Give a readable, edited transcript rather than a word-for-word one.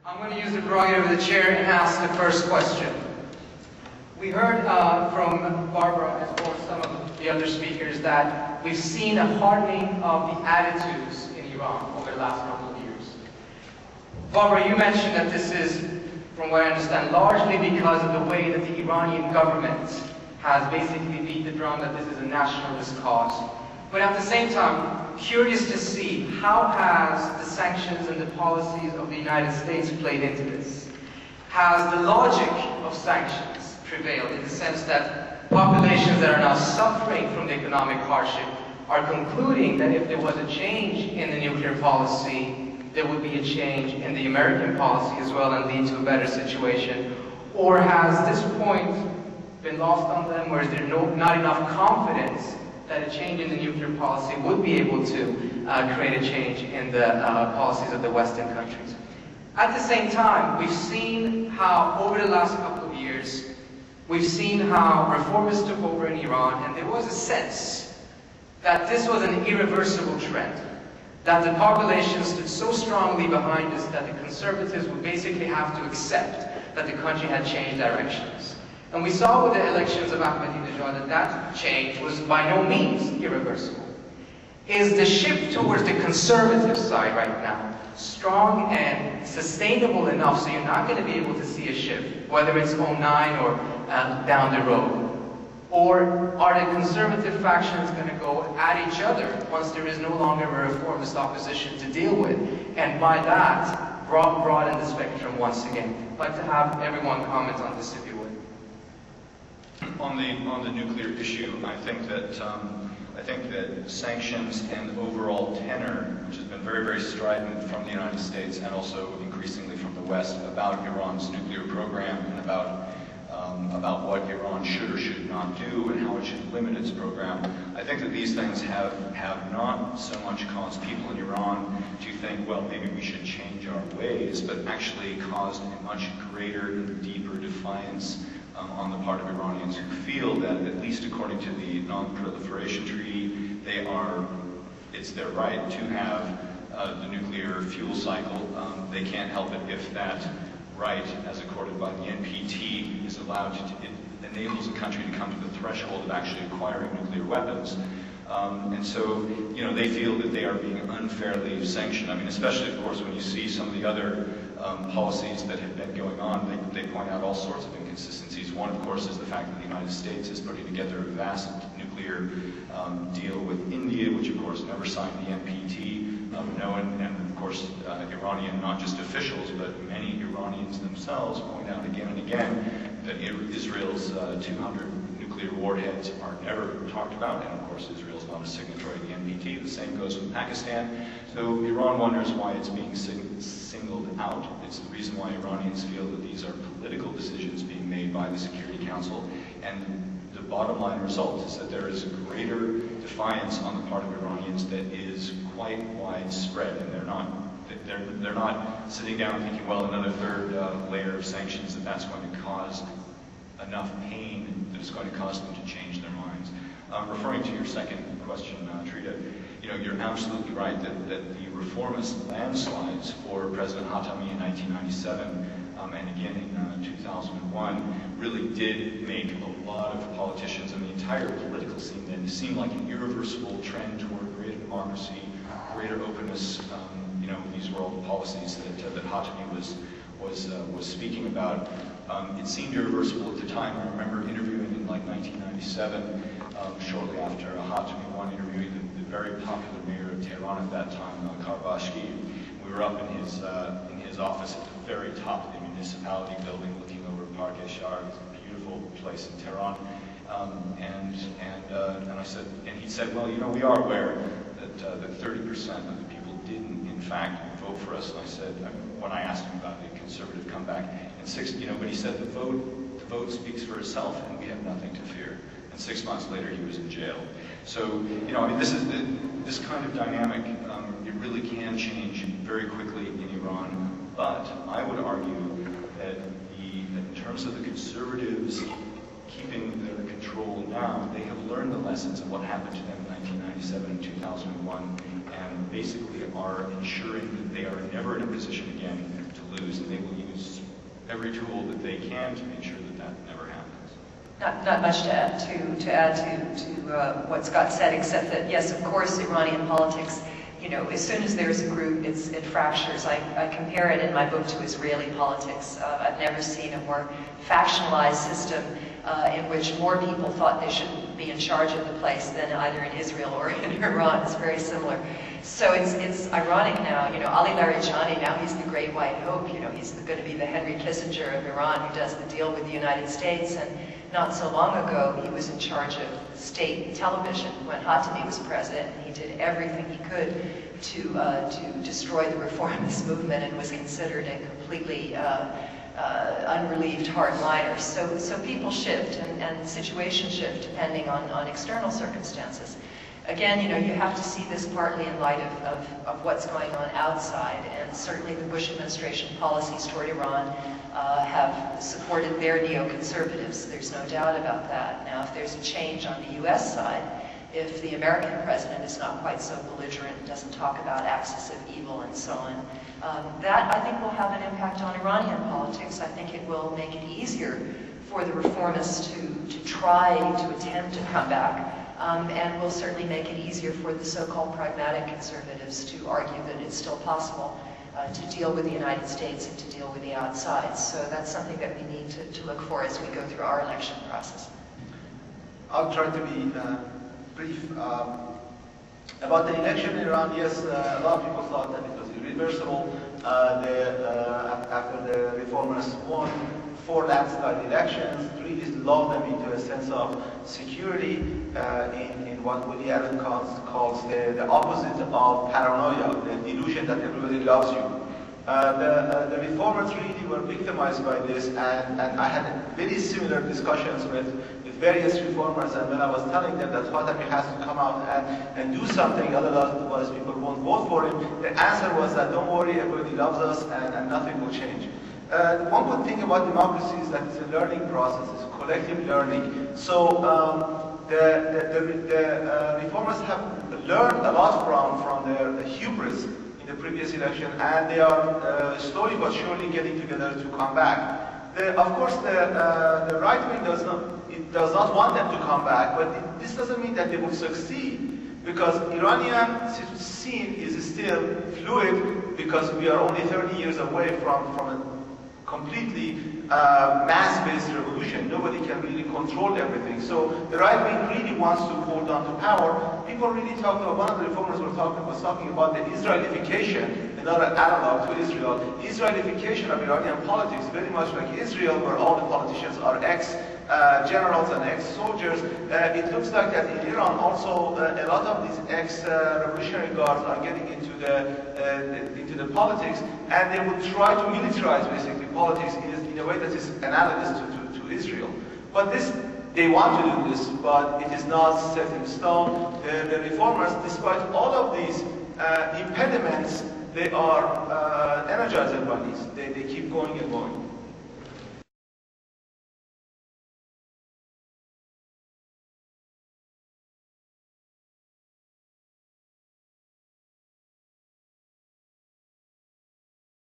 I'm going to use the prerogative of the chair and ask the first question. We heard from Barbara as well as some of the other speakers that we've seen a hardening of the attitudes in Iran over the last couple of years. Barbara, you mentioned that this is, from what I understand, largely because of the way that the Iranian government has basically beat the drum that this is a nationalist cause. But at the same time, curious to see how has the sanctions and the policies of the United States played into this? Has the logic of sanctions prevailed in the sense that populations that are now suffering from the economic hardship are concluding that if there was a change in the nuclear policy, there would be a change in the American policy as well and lead to a better situation? Or has this point been lost on them, or is there not enough confidence that a change in the nuclear policy would be able to create a change in the policies of the Western countries? At the same time, we've seen how over the last couple of years, we've seen how reformists took over in Iran, and there was a sense that this was an irreversible trend, that the population stood so strongly behind us that the conservatives would basically have to accept that the country had changed directions. And we saw with the elections of Ahmadinejad that that change was by no means irreversible. Is the shift towards the conservative side right now strong and sustainable enough so you're not going to be able to see a shift, whether it's 09 or down the road? Or are the conservative factions going to go at each other once there is no longer a reformist opposition to deal with? And by that, broaden the spectrum once again. I'd like to have everyone comment on this if you would. On the nuclear issue, I think that sanctions and overall tenor, which has been very, very strident from the United States and also increasingly from the West about Iran's nuclear program and about what Iran should or should not do and how it should limit its program, I think that these things have not so much caused people in Iran to think, well, maybe we should change our ways, but actually caused a much greater and deeper defiance on the part of Iranians who feel that, at least according to the Non-Proliferation Treaty, it's their right to have the nuclear fuel cycle. They can't help it if that right, as accorded by the NPT, is allowed it enables a country to come to the threshold of actually acquiring nuclear weapons. And so, they feel that they are being unfairly sanctioned. I mean, especially, of course, when you see some of the other policies that have been going on, they point out all sorts of inconsistencies. One, of course, is the fact that the United States is putting together a vast nuclear deal with India, which, of course, never signed the NPT. And of course, Iranian, not just officials, but many Iranians themselves point out again and again that Israel's 200 nuclear warheads are never talked about, and of course Israel's not a signatory to the NPT. The same goes with Pakistan. So Iran wonders why it's being singled out. It's the reason why Iranians feel that these are political decisions being made by the Security Council, and the bottom line result is that there is a greater defiance on the part of Iranians that is quite widespread, and they're not sitting down thinking, well, another third layer of sanctions, that's going to cause enough pain that it's going to cause them to change their minds. Referring to your second question, Trita, you're absolutely right that the reformist landslides for President Khatami in 1997 and again in 2001 really did make a lot of politicians and the entire political scene then seem like an irreversible trend toward greater democracy, greater openness. These were all the policies that Khatami was speaking about. It seemed irreversible at the time. I remember interviewing in like 1997, shortly after Khatami won, interviewing the very popular mayor of Tehran at that time, Karbashki. We were up in his office at the very top of the municipality building, looking over Park Eshar. It's a beautiful place in Tehran. And I said, and he said, well, we are aware that 30% of the people didn't, in fact, vote for us. And I said, when I asked him about the conservative comeback, but he said the vote speaks for itself, and we have nothing to fear. And 6 months later, he was in jail. So, this kind of dynamic, it really can change very quickly in Iran. But I would argue that in terms of the conservatives keeping their control now, they have learned the lessons of what happened to them in 1997 and 2001, and basically are ensuring that they are never in a position again to lose, and they will use every tool that they can to ensure that that never happens. Not much to add to what Scott said, except that yes, of course, Iranian politics. You know, as soon as there's a group, it fractures. I compare it in my book to Israeli politics. I've never seen a more factionalized system in which more people thought they should be in charge of the place than either in Israel or in Iran. It's very similar. So it's ironic now. You know, Ali Larijani, now he's the Great White Hope. You know, he's going to be the Henry Kissinger of Iran, who does the deal with the United States. And not so long ago, he was in charge of state television when Khatami was president. And he did everything he could to destroy the reformist movement and was considered a completely unrelieved hardliner. So people shift and situations shift depending on external circumstances. Again, you know, you have to see this partly in light of what's going on outside, and certainly the Bush administration policies toward Iran have supported their neoconservatives. There's no doubt about that. Now, if there's a change on the U.S. side, if the American president is not quite so belligerent and doesn't talk about axis of evil and so on, that I think will have an impact on Iranian politics. I think it will make it easier for the reformists to try to attempt to come back. And will certainly make it easier for the so-called pragmatic conservatives to argue that it's still possible to deal with the United States and to deal with the outside. So that's something that we need to look for as we go through our election process. I'll try to be brief. About the election in Iran, yes, a lot of people thought that it was irreversible. After the reformers won 4 landslide elections, it really lulled them into a sense of security in what Woody Allen calls the opposite of paranoia, the delusion that everybody loves you. The reformers really were victimized by this, and I had very similar discussions with various reformers, and when I was telling them that Khatami has to come out and do something, otherwise people won't vote for him, the answer was that don't worry, everybody loves us and nothing will change. One good thing about democracy is that it's a learning process, it's collective learning. So the reformers have learned a lot from their hubris in the previous election, and they are slowly but surely getting together to come back. Of course, the right wing does not want them to come back, but this doesn't mean that they will succeed, because Iranian scene is still fluid, because we are only 30 years away from a completely mass-based revolution. Nobody can really control everything. So the right wing really wants to hold on to power. People really talk about, one of the reformers was talking about the Israelification, another analog to Israel. Israelification of Iranian politics, very much like Israel, where all the politicians are ex-generals and ex-soldiers. It looks like that in Iran also a lot of these ex-revolutionary guards are getting into the politics, and they would try to militarize basically politics in a way that is analogous to Israel. But they want to do this, but it is not set in stone. The reformers, despite all of these impediments, they are energized by these. They keep going and